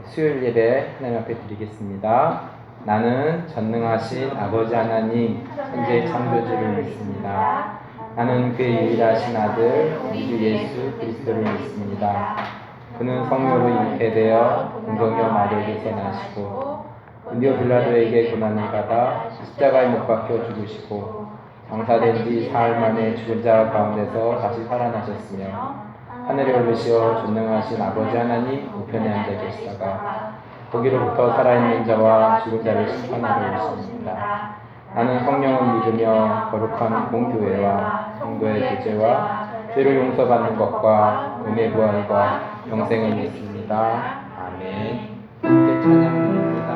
수요일 예배 하나님 앞에 드리겠습니다. 나는 전능하신 아버지 하나님 천지의 창조주를 믿습니다. 나는 그의 유일하신 아들 우리 주 예수 그리스도를 믿습니다. 그는 성령으로 잉태되어 동정녀 마리아에게서 나시고 본디오 빌라도에게 고난을 받아 십자가에 못 박혀 죽으시고 장사된 지 사흘 만에 죽은 자 가운데서 다시 살아나셨으며 하늘에 오르시어 전능하신 아버지 하나님 우편에 앉아 계시다가 거기로부터 살아있는 자와 죽은 자를 심판하러 오십니다. 나는 성령을 믿으며 거룩한 공교회와 성도의 구제와 죄를 용서받는 것과 은혜 부활과 영생을 믿습니다. 아멘. 함께 찬양 드립니다.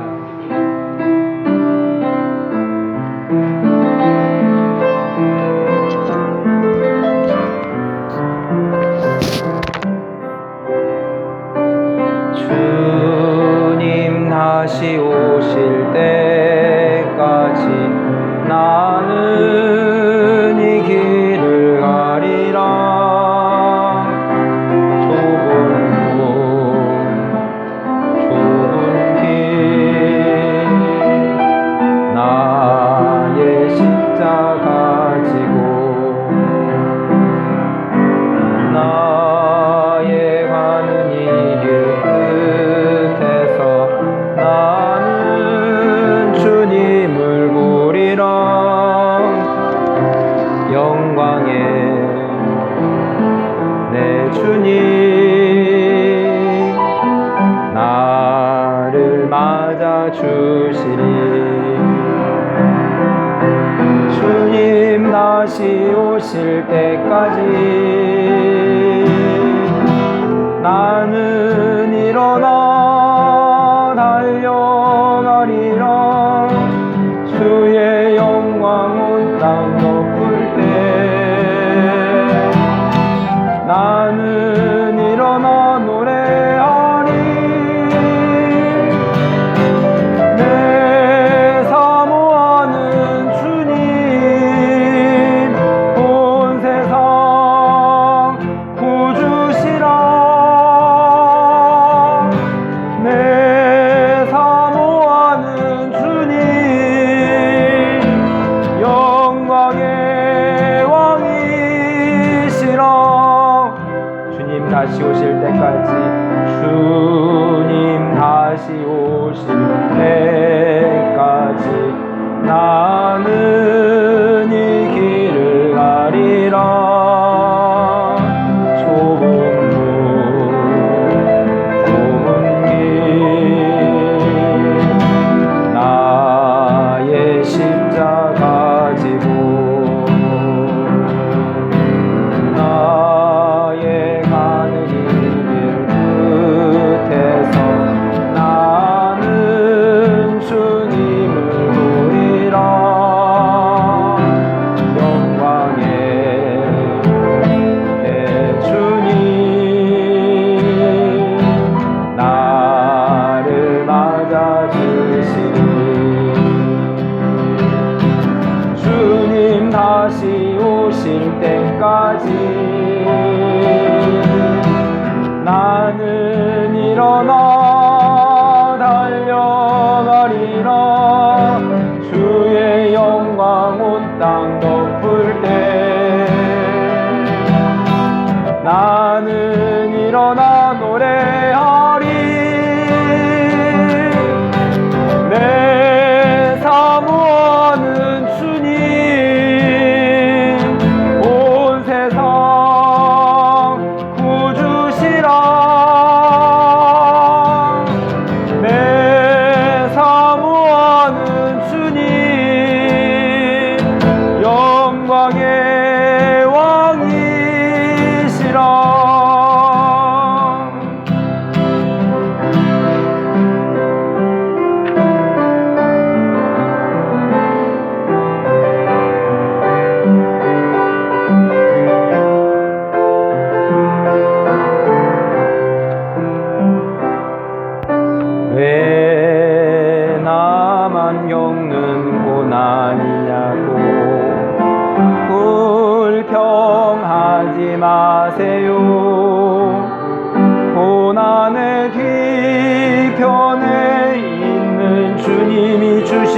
주님 다시 오실 때까지 나는 이 길을 가리라. 좁은 길 나의 십자가 지고 나의 가는 이 길 나는 주님을 보리라. 영광의 내 주님 나를 맞아 주시리. 주님 다시 오실 때까지 나는 일어나 달려가리라. 주의 영광 온 땅 덮을 때 나는 일어나 노래하리. 내 사모하는 주님 온 세상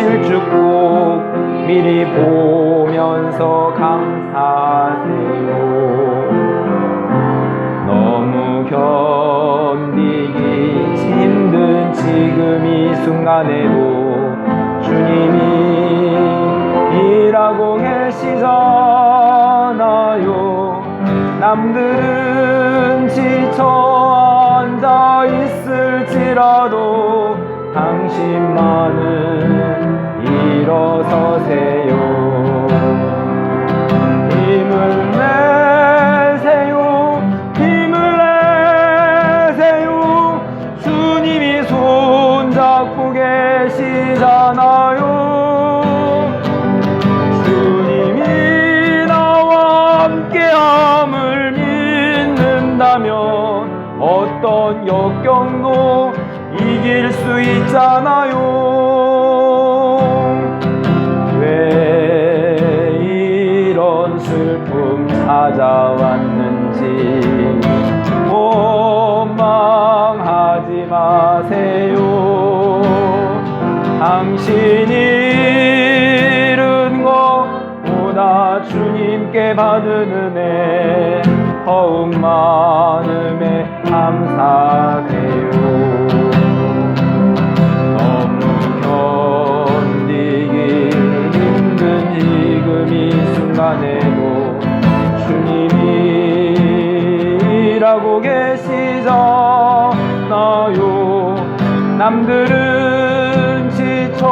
주실 축복 미리 보면서 감사하세요. 너무 견디기 힘든 지금 이 순간에도 주님이 일하고 계시잖아요. 남들은 지쳐 앉아 있을지라도 당신만은 일어서세요. 힘을 내세요. 힘을 내세요. 주님이 손잡고 계시잖아요. 주님이 나와 함께함을 믿는다면 어떤 역경도 이길 수 있잖아요. 왜 이런 슬픔 찾아왔는지 원망하지 마세요. 당신이 잃은 것보다 주님께 받은 은혜 더욱 많음에 감사해요. 너무 견디기 힘든 지금 이 순간에도 주님이 일하고 계시잖아요. 남들은 지쳐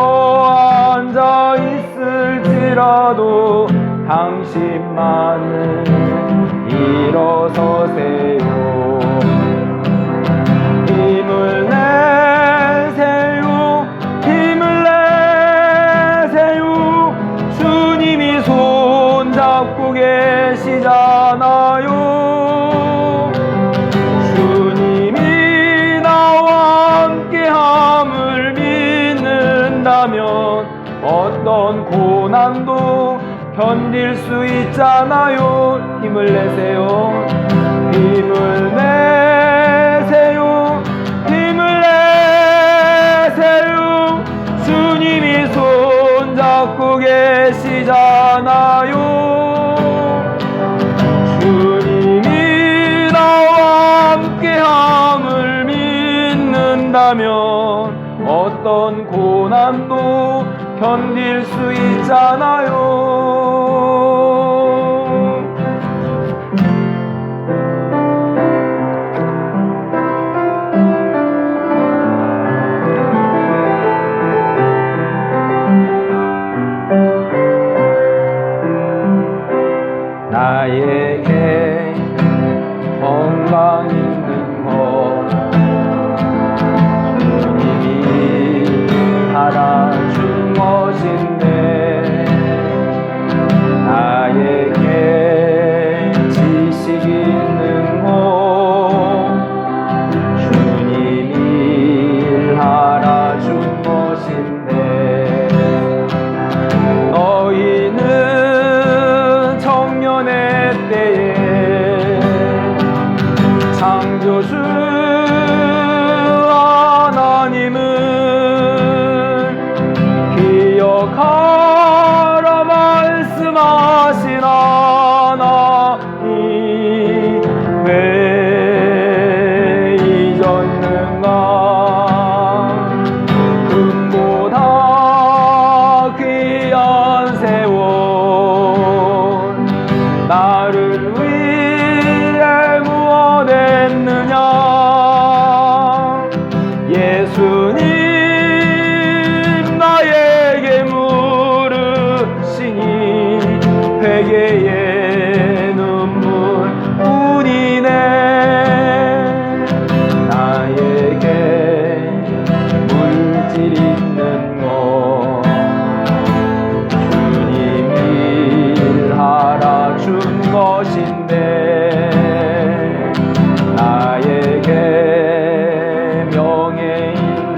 앉아 있을지라도 당신만은 일어서세요. 힘을 내세요. 힘을 내세요. 주님이 손잡고 계시잖아요. 주님이 나와 함께함을 믿는다면 어떤 고난도 견딜 수 있잖아요. 힘을 내세요. 힘을 내세요. 힘을 내세요. 주님이 손잡고 계시잖아요. 주님이 나와 함께함을 믿는다면 어떤 고난도 견딜 수 있잖아요. 나에게 건강 있는 것 주님이 알아준 것인데 나에게 지식 있는 것 주님이 알아준 것인데 너희는 청년의 때에 창조주 하나님을 기억하라 말씀하신 하나님 왜 잊었는가. 금보다 귀한 세월 나를 위해 무엇 했느냐. 예수님 나에게 물으시니 회개의 눈물뿐이네. 나에게 물질 있는 것 주님이 일하라 준 것인데 나에게 명예 있는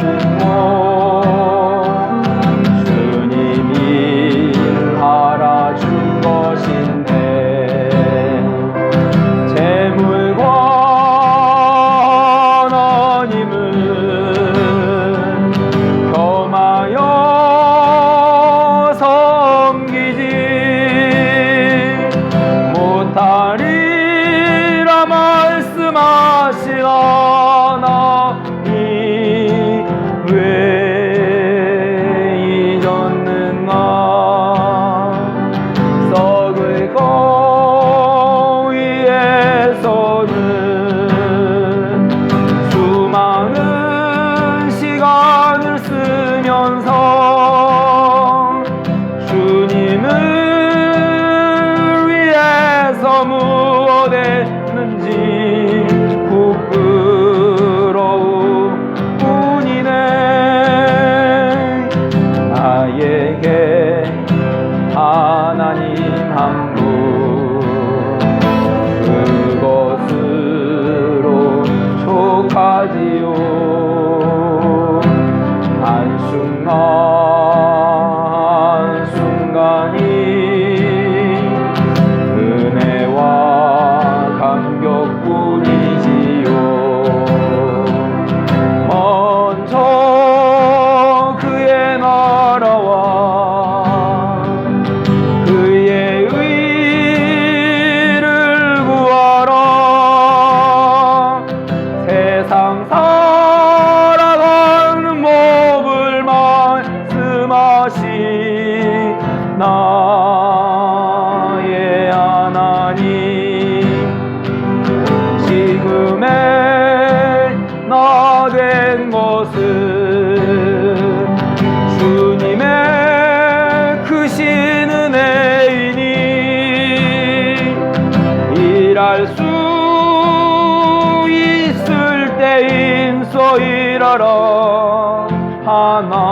열어 하나님을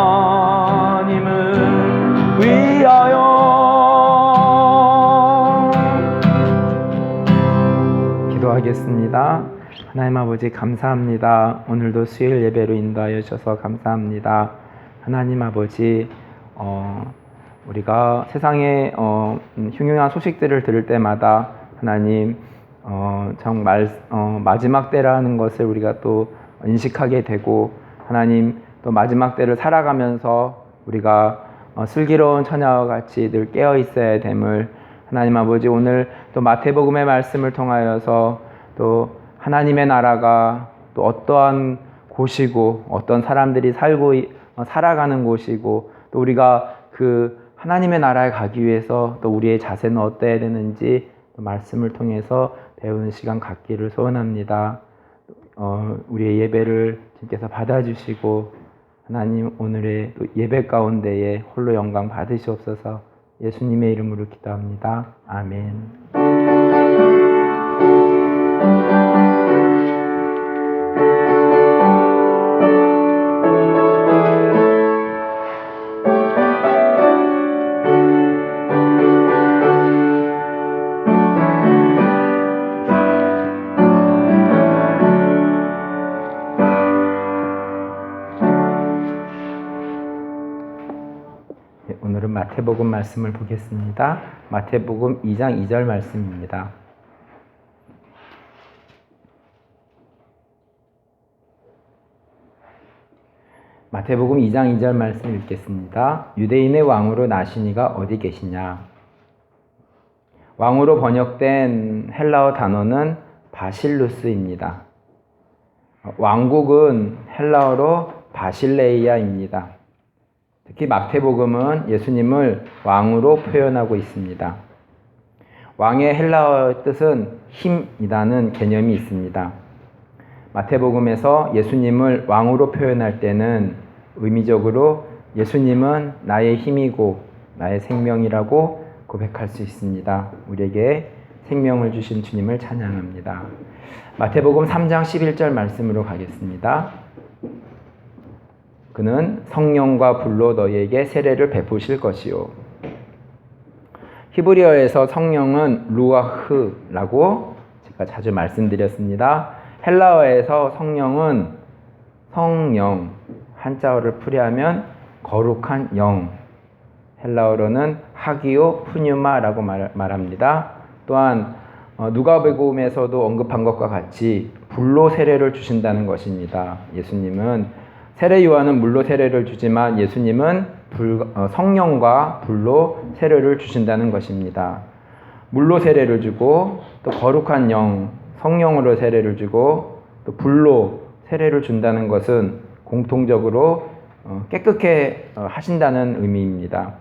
위하여. 기도하겠습니다. 하나님 아버지 감사합니다. 오늘도 수요일 예배로 인도하여 주셔서 감사합니다. 하나님 아버지 우리가 세상에 흉흉한 소식들을 들을 때마다 하나님 정말 마지막 때라는 것을 우리가 또 인식하게 되고, 하나님 또 마지막 때를 살아가면서 우리가 슬기로운 처녀와 같이 늘 깨어 있어야 됨을 하나님 아버지 오늘 또 마태복음의 말씀을 통하여서 또 하나님의 나라가 또 어떠한 곳이고 어떤 사람들이 살아가는 곳이고, 또 우리가 그 하나님의 나라에 가기 위해서 또 우리의 자세는 어때야 되는지 또 말씀을 통해서 배우는 시간 갖기를 소원합니다. 우리의 예배를 주께서 받아주시고 하나님 오늘의 또 예배 가운데에 홀로 영광 받으시옵소서. 예수님의 이름으로 기도합니다. 아멘. 오늘은 마태복음 말씀을 보겠습니다. 마태복음 2장 2절 말씀입니다. 마태복음 2장 2절 말씀 읽겠습니다. 유대인의 왕으로 나신 이가 어디 계시냐? 왕으로 번역된 헬라어 단어는 바실루스입니다. 왕국은 헬라어로 바실레이아입니다. 특히 마태복음은 예수님을 왕으로 표현하고 있습니다. 왕의 헬라어 뜻은 힘이라는 개념이 있습니다. 마태복음에서 예수님을 왕으로 표현할 때는 의미적으로 예수님은 나의 힘이고 나의 생명이라고 고백할 수 있습니다. 우리에게 생명을 주신 주님을 찬양합니다. 마태복음 3장 11절 말씀으로 가겠습니다. 그는 성령과 불로 너희에게 세례를 베푸실 것이요. 히브리어에서 성령은 루아흐라고 제가 자주 말씀드렸습니다. 헬라어에서 성령은 성령, 한자어를 풀이하면 거룩한 영, 헬라어로는 하기오 푸뉴마라고 말합니다. 또한 누가복음에서도 언급한 것과 같이 불로 세례를 주신다는 것입니다. 예수님은 세례 요한은 물로 세례를 주지만 예수님은 성령과 불로 세례를 주신다는 것입니다. 물로 세례를 주고 또 거룩한 영, 성령으로 세례를 주고 또 불로 세례를 준다는 것은 공통적으로 깨끗게 하신다는 의미입니다.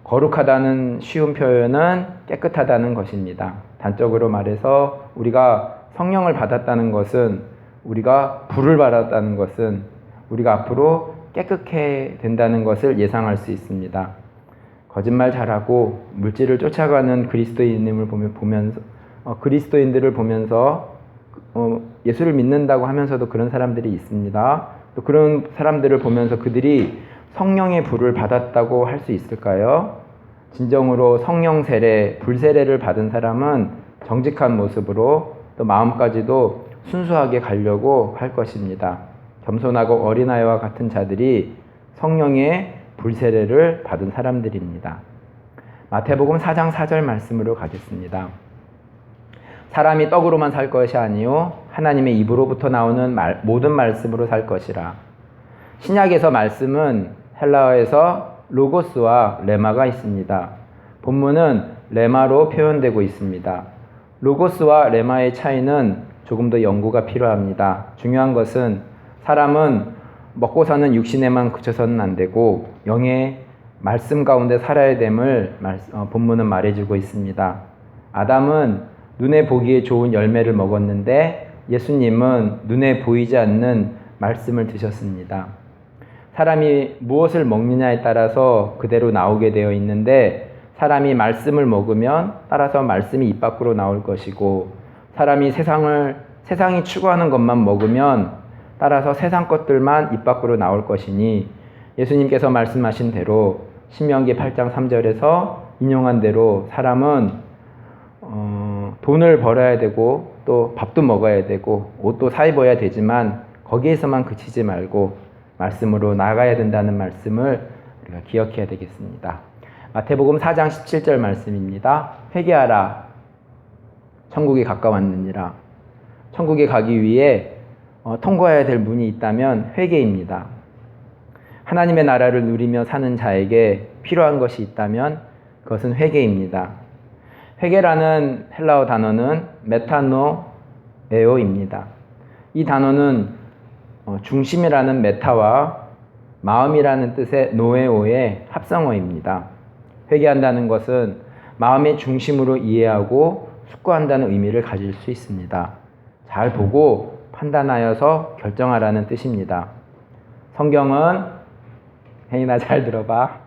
거룩하다는 쉬운 표현은 깨끗하다는 것입니다. 단적으로 말해서 우리가 성령을 받았다는 것은, 우리가 불을 받았다는 것은 우리가 앞으로 깨끗해 된다는 것을 예상할 수 있습니다. 거짓말 잘하고 물질을 쫓아가는 그리스도인들을 보면서 예수를 믿는다고 하면서도 그런 사람들이 있습니다. 또 그런 사람들을 보면서 그들이 성령의 불을 받았다고 할 수 있을까요? 진정으로 성령 세례, 불 세례를 받은 사람은 정직한 모습으로 또 마음까지도 순수하게 가려고 할 것입니다. 겸손하고 어린아이와 같은 자들이 성령의 불세례를 받은 사람들입니다. 마태복음 4장 4절 말씀으로 가겠습니다. 사람이 떡으로만 살 것이 아니요 하나님의 입으로부터 나오는 모든 말씀으로 살 것이라. 신약에서 말씀은 헬라어에서 로고스와 레마가 있습니다. 본문은 레마로 표현되고 있습니다. 로고스와 레마의 차이는 조금 더 연구가 필요합니다. 중요한 것은 사람은 먹고 사는 육신에만 그쳐서는 안 되고 영의 말씀 가운데 살아야 됨을 본문은 말해주고 있습니다. 아담은 눈에 보기에 좋은 열매를 먹었는데 예수님은 눈에 보이지 않는 말씀을 드셨습니다. 사람이 무엇을 먹느냐에 따라서 그대로 나오게 되어 있는데, 사람이 말씀을 먹으면 따라서 말씀이 입 밖으로 나올 것이고, 사람이 세상이 추구하는 것만 먹으면 따라서 세상 것들만 입 밖으로 나올 것이니 예수님께서 말씀하신 대로 신명기 8장 3절에서 인용한 대로 사람은 돈을 벌어야 되고 또 밥도 먹어야 되고 옷도 사 입어야 되지만 거기에서만 그치지 말고 말씀으로 나아가야 된다는 말씀을 우리가 기억해야 되겠습니다. 마태복음 4장 17절 말씀입니다. 회개하라. 천국이 가까웠느니라. 천국에 가기 위해 통과해야 될 문이 있다면 회개입니다. 하나님의 나라를 누리며 사는 자에게 필요한 것이 있다면 그것은 회개입니다. 회개라는 헬라어 단어는 메타노에오입니다. 이 단어는 중심이라는 메타와 마음이라는 뜻의 노에오의 합성어입니다. 회개한다는 것은 마음의 중심으로 이해하고 숙고한다는 의미를 가질 수 있습니다. 잘 보고 판단하여서 결정하라는 뜻입니다. 성경은 혜인아 잘 들어봐.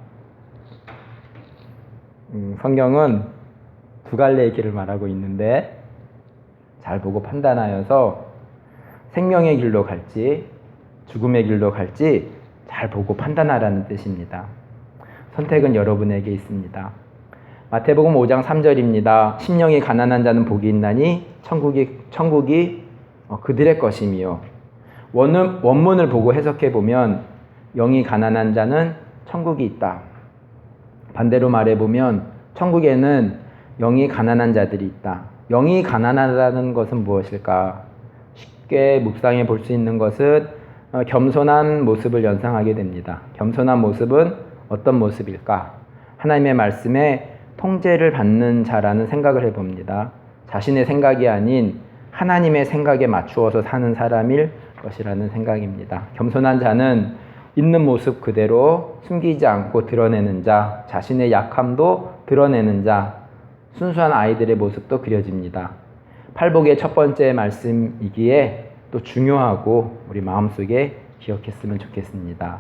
성경은 두 갈래의 길을 말하고 있는데 잘 보고 판단하여서 생명의 길로 갈지 죽음의 길로 갈지 잘 보고 판단하라는 뜻입니다. 선택은 여러분에게 있습니다. 마태복음 5장 3절입니다. 심령이 가난한 자는 복이 있나니 천국이 그들의 것이며 원문을 보고 해석해 보면 영이 가난한 자는 천국이 있다. 반대로 말해보면 천국에는 영이 가난한 자들이 있다. 영이 가난하다는 것은 무엇일까? 쉽게 묵상해 볼 수 있는 것은 겸손한 모습을 연상하게 됩니다. 겸손한 모습은 어떤 모습일까? 하나님의 말씀에 통제를 받는 자라는 생각을 해봅니다. 자신의 생각이 아닌 하나님의 생각에 맞추어서 사는 사람일 것이라는 생각입니다. 겸손한 자는 있는 모습 그대로 숨기지 않고 드러내는 자, 자신의 약함도 드러내는 자, 순수한 아이들의 모습도 그려집니다. 팔복의 첫 번째 말씀이기에 또 중요하고 우리 마음속에 기억했으면 좋겠습니다.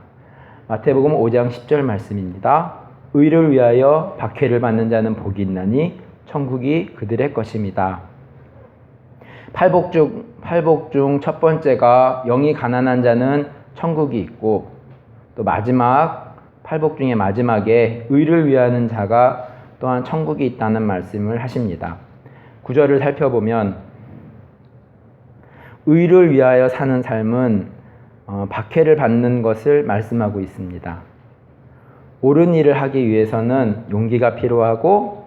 마태복음 5장 10절 말씀입니다. 의를 위하여 박해를 받는 자는 복이 있나니 천국이 그들의 것입니다. 팔복 중 첫 번째가 영이 가난한 자는 천국이 있고 또 팔복 중에 마지막에 의를 위하는 자가 또한 천국이 있다는 말씀을 하십니다. 구절을 살펴보면 의를 위하여 사는 삶은 박해를 받는 것을 말씀하고 있습니다. 옳은 일을 하기 위해서는 용기가 필요하고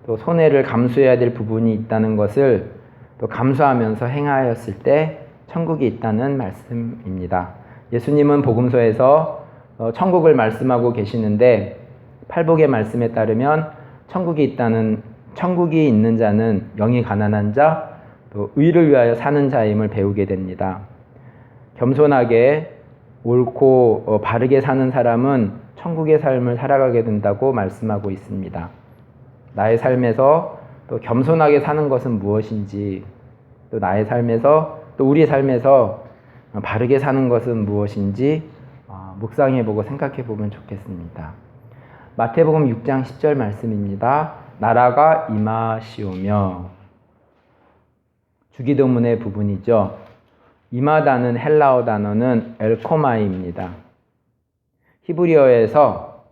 또 손해를 감수해야 될 부분이 있다는 것을 또 감수하면서 행하였을 때 천국이 있다는 말씀입니다. 예수님은 복음서에서 천국을 말씀하고 계시는데 팔복의 말씀에 따르면 천국이 있는 자는 영이 가난한 자, 또 의를 위하여 사는 자임을 배우게 됩니다. 겸손하게 옳고 바르게 사는 사람은 천국의 삶을 살아가게 된다고 말씀하고 있습니다. 나의 삶에서 또 겸손하게 사는 것은 무엇인지, 또 나의 삶에서 또 우리의 삶에서 바르게 사는 것은 무엇인지 묵상해보고 생각해보면 좋겠습니다. 마태복음 6장 10절 말씀입니다. 나라가 임하시오며. 주기도문의 부분이죠. 임하다는 헬라어 단어는 엘코마이입니다. 히브리어에서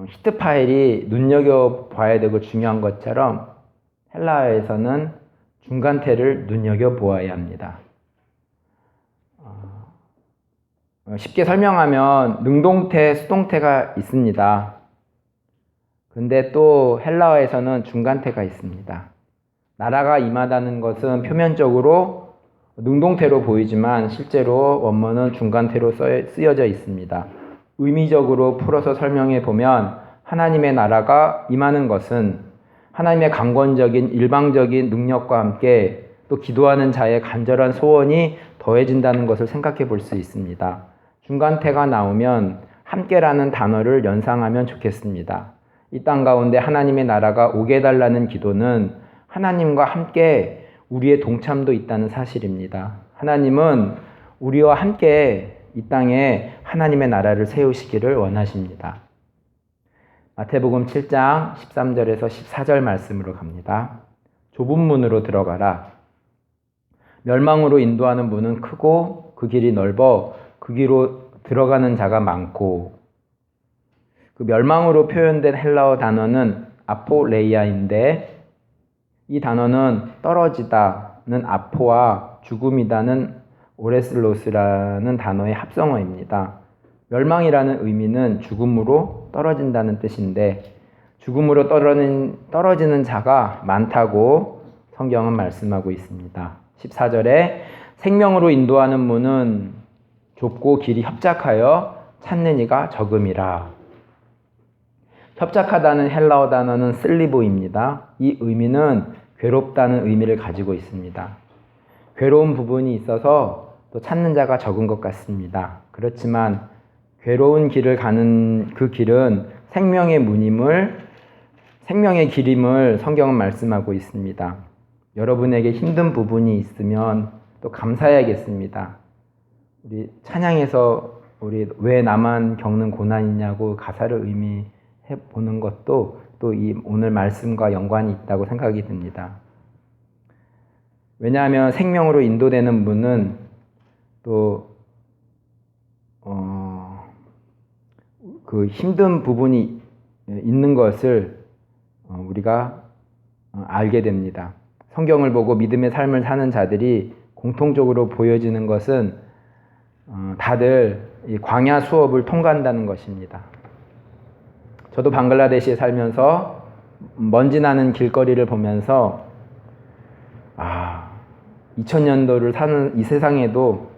히트 파일이 눈여겨봐야 되고 중요한 것처럼 헬라어에서는 중간태를 눈여겨보아야 합니다. 쉽게 설명하면 능동태, 수동태가 있습니다. 근데 또 헬라어에서는 중간태가 있습니다. 나라가 임하다는 것은 표면적으로 능동태로 보이지만 실제로 원문은 중간태로 쓰여져 있습니다. 의미적으로 풀어서 설명해 보면 하나님의 나라가 임하는 것은 하나님의 강권적인 일방적인 능력과 함께 또 기도하는 자의 간절한 소원이 더해진다는 것을 생각해 볼 수 있습니다. 중간태가 나오면 함께라는 단어를 연상하면 좋겠습니다. 이 땅 가운데 하나님의 나라가 오게 해달라는 기도는 하나님과 함께 우리의 동참도 있다는 사실입니다. 하나님은 우리와 함께 이 땅에 하나님의 나라를 세우시기를 원하십니다. 마태복음 7장 13절에서 14절 말씀으로 갑니다. 좁은 문으로 들어가라. 멸망으로 인도하는 문은 크고 그 길이 넓어 그 길로 들어가는 자가 많고, 그 멸망으로 표현된 헬라어 단어는 아포레이아인데, 이 단어는 떨어지다는 아포와 죽음이다는 오레슬로스라는 단어의 합성어입니다. 멸망이라는 의미는 죽음으로 떨어진다는 뜻인데, 죽음으로 떨어지는 자가 많다고 성경은 말씀하고 있습니다. 14절에 생명으로 인도하는 문은 좁고 길이 협착하여 찾는 이가 적음이라. 협착하다는 헬라어 단어는 슬리보입니다. 이 의미는 괴롭다는 의미를 가지고 있습니다. 괴로운 부분이 있어서 또 찾는 자가 적은 것 같습니다. 그렇지만 괴로운 길을 가는 그 길은 생명의 문임을, 생명의 길임을 성경은 말씀하고 있습니다. 여러분에게 힘든 부분이 있으면 또 감사해야겠습니다. 우리 찬양에서 우리 왜 나만 겪는 고난이냐고 가사를 의미해 보는 것도 또 이 오늘 말씀과 연관이 있다고 생각이 듭니다. 왜냐하면 생명으로 인도되는 문은 또 그 힘든 부분이 있는 것을 우리가 알게 됩니다. 성경을 보고 믿음의 삶을 사는 자들이 공통적으로 보여지는 것은 다들 이 광야 수업을 통과한다는 것입니다. 저도 방글라데시에 살면서 먼지 나는 길거리를 보면서 2000년도를 사는 이 세상에도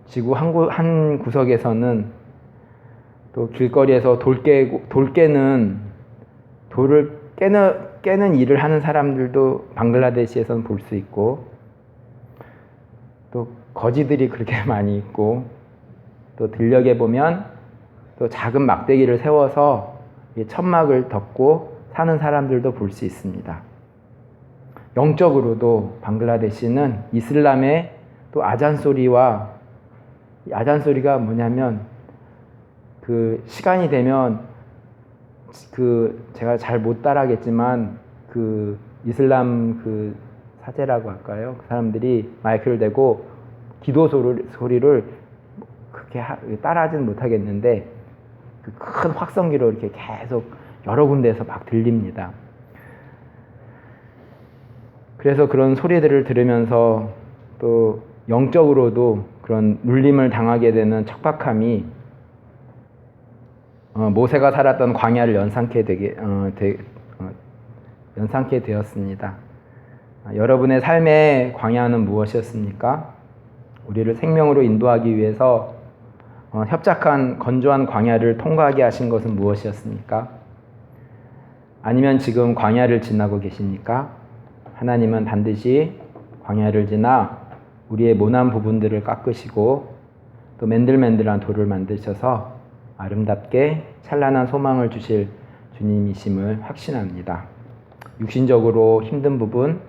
지구 한 구석에서는 또 길거리에서 돌을 깨는 일을 하는 사람들도 방글라데시에서는 볼 수 있고, 또 거지들이 그렇게 많이 있고, 또 들녘에 보면 또 작은 막대기를 세워서 천막을 덮고 사는 사람들도 볼 수 있습니다. 영적으로도 방글라데시는 이슬람의 또 아잔 소리가 뭐냐면, 그 시간이 되면 제가 잘 못 따라하겠지만 그 이슬람 그 사제라고 할까요? 그 사람들이 마이크를 대고 기도 소리를 그렇게 따라하지는 못하겠는데 그 큰 확성기로 이렇게 계속 여러 군데에서 막 들립니다. 그래서 그런 소리들을 들으면서 또 영적으로도 그런 눌림을 당하게 되는 척박함이 모세가 살았던 광야를 연상케 되었습니다. 여러분의 삶의 광야는 무엇이었습니까? 우리를 생명으로 인도하기 위해서 협착한 건조한 광야를 통과하게 하신 것은 무엇이었습니까? 아니면 지금 광야를 지나고 계십니까? 하나님은 반드시 광야를 지나 우리의 모난 부분들을 깎으시고 또 맨들맨들한 돌을 만드셔서 아름답게 찬란한 소망을 주실 주님이심을 확신합니다. 육신적으로 힘든 부분,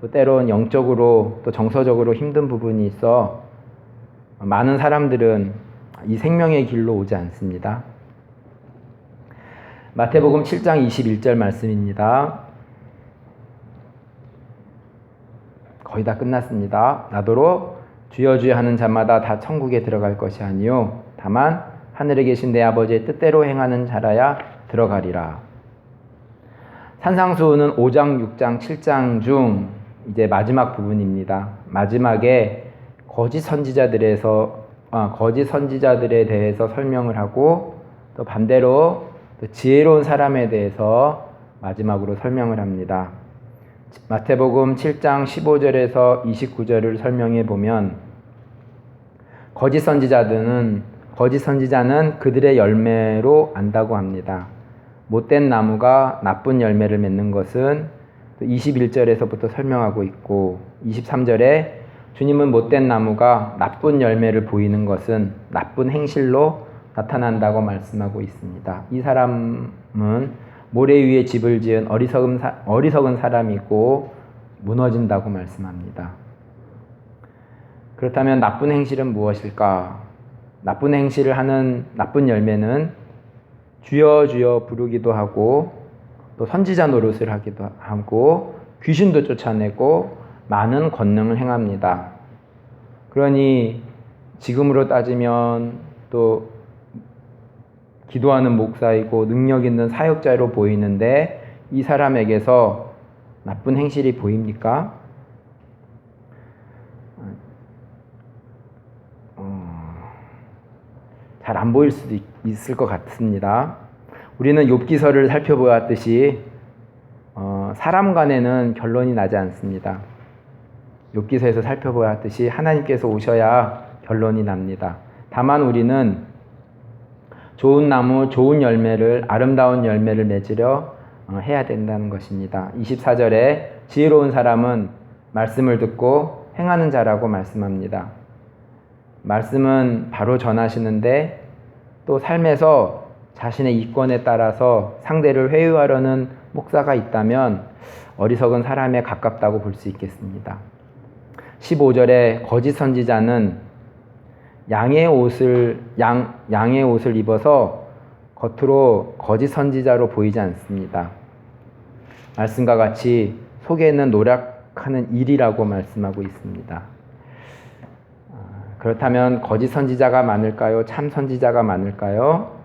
또 때론 영적으로 또 정서적으로 힘든 부분이 있어 많은 사람들은 이 생명의 길로 오지 않습니다. 마태복음 7장 21절 말씀입니다. 거의 다 끝났습니다. 나더러 주여 주여 하는 자마다 다 천국에 들어갈 것이 아니요 다만 하늘에 계신 내 아버지의 뜻대로 행하는 자라야 들어가리라. 산상수훈은 5장, 6장, 7장 중 이제 마지막 부분입니다. 마지막에 거짓 선지자들에 대해서 설명을 하고 또 반대로 또 지혜로운 사람에 대해서 마지막으로 설명을 합니다. 마태복음 7장 15절에서 29절을 설명해 보면 거짓 선지자는 그들의 열매로 안다고 합니다. 못된 나무가 나쁜 열매를 맺는 것은 21절에서부터 설명하고 있고 23절에 주님은 못된 나무가 나쁜 열매를 보이는 것은 나쁜 행실로 나타난다고 말씀하고 있습니다. 이 사람은 모래 위에 집을 지은 어리석은 사람이고 무너진다고 말씀합니다. 그렇다면 나쁜 행실은 무엇일까? 나쁜 행실을 하는 나쁜 열매는 주여 주여 부르기도 하고 또 선지자 노릇을 하기도 하고 귀신도 쫓아내고 많은 권능을 행합니다. 그러니 지금으로 따지면 또 기도하는 목사이고 능력 있는 사역자로 보이는데 이 사람에게서 나쁜 행실이 보입니까? 잘 안 보일 수도 있을 것 같습니다. 우리는 욥기서를 살펴보았듯이 사람 간에는 결론이 나지 않습니다. 욥기서에서 살펴보았듯이 하나님께서 오셔야 결론이 납니다. 다만 우리는 좋은 나무, 좋은 열매를, 아름다운 열매를 맺으려 해야 된다는 것입니다. 24절에 지혜로운 사람은 말씀을 듣고 행하는 자라고 말씀합니다. 말씀은 바로 전하시는데 또 삶에서 자신의 이권에 따라서 상대를 회유하려는 목사가 있다면 어리석은 사람에 가깝다고 볼 수 있겠습니다. 15절에 거짓 선지자는 양의 옷을 입어서 겉으로 거짓 선지자로 보이지 않습니다. 말씀과 같이 속에는 노력하는 일이라고 말씀하고 있습니다. 그렇다면 거짓 선지자가 많을까요? 참 선지자가 많을까요?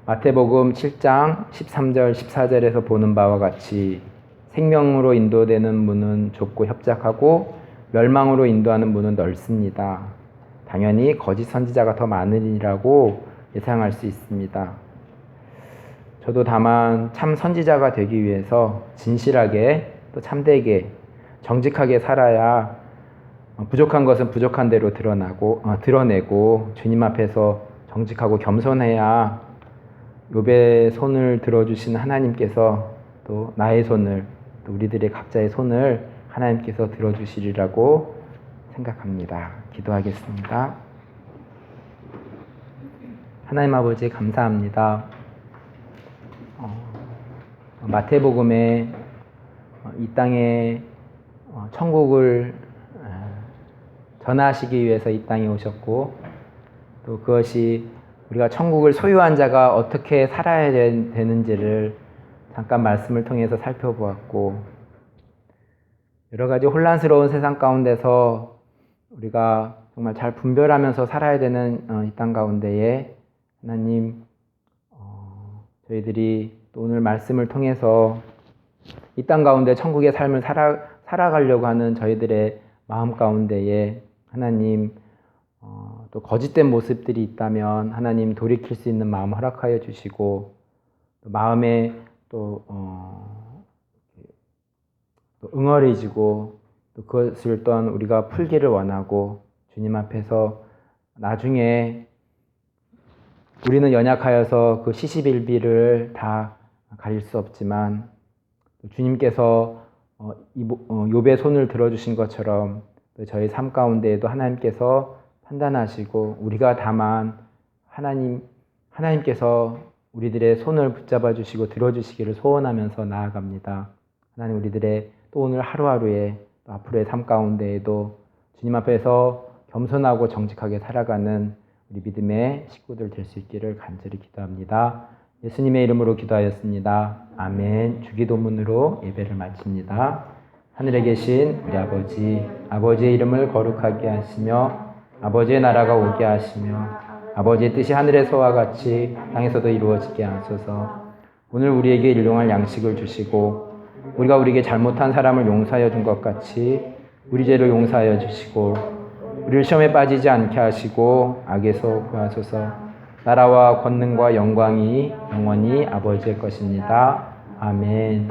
마태복음 7장 13절 14절에서 보는 바와 같이 생명으로 인도되는 문은 좁고 협착하고 멸망으로 인도하는 문은 넓습니다. 당연히 거짓 선지자가 더 많으리라고 예상할 수 있습니다. 저도 다만 참 선지자가 되기 위해서 진실하게 또 참되게 정직하게 살아야 부족한 것은 부족한 대로 드러내고 주님 앞에서 정직하고 겸손해야 욥의 손을 들어주신 하나님께서 또 나의 손을 또 우리들의 각자의 손을 하나님께서 들어주시리라고 생각합니다. 기도하겠습니다. 하나님 아버지 감사합니다. 마태복음에 이 땅에 천국을 전하시기 위해서 이 땅에 오셨고 또 그것이 우리가 천국을 소유한 자가 어떻게 살아야 되는지를 잠깐 말씀을 통해서 살펴보았고 여러 가지 혼란스러운 세상 가운데서 우리가 정말 잘 분별하면서 살아야 되는 이 땅 가운데에 하나님 저희들이 또 오늘 말씀을 통해서 이 땅 가운데 천국의 삶을 살아가려고 하는 저희들의 마음 가운데에 하나님 또 거짓된 모습들이 있다면 하나님 돌이킬 수 있는 마음 허락하여 주시고 또 마음에 또 응어리지고 또 그것을 또한 우리가 풀기를 원하고 주님 앞에서 나중에 우리는 연약하여서 그 시시빌비를 다 가릴 수 없지만 주님께서 욥의 손을 들어주신 것처럼 저희 삶 가운데에도 하나님께서 판단하시고 우리가 다만 하나님께서 우리들의 손을 붙잡아 주시고 들어주시기를 소원하면서 나아갑니다. 하나님 우리들의 또 오늘 하루하루에 또 앞으로의 삶 가운데에도 주님 앞에서 겸손하고 정직하게 살아가는 우리 믿음의 식구들 될 수 있기를 간절히 기도합니다. 예수님의 이름으로 기도하였습니다. 아멘. 주기도문으로 예배를 마칩니다. 하늘에 계신 우리 아버지의 이름을 거룩하게 하시며 아버지의 나라가 오게 하시며 아버지의 뜻이 하늘에서와 같이 땅에서도 이루어지게 하소서. 오늘 우리에게 일용할 양식을 주시고 우리가 우리에게 잘못한 사람을 용서하여 준 것 같이 우리 죄를 용서하여 주시고 우리를 시험에 빠지지 않게 하시고 악에서 구하소서. 나라와 권능과 영광이 영원히 아버지의 것입니다. 아멘.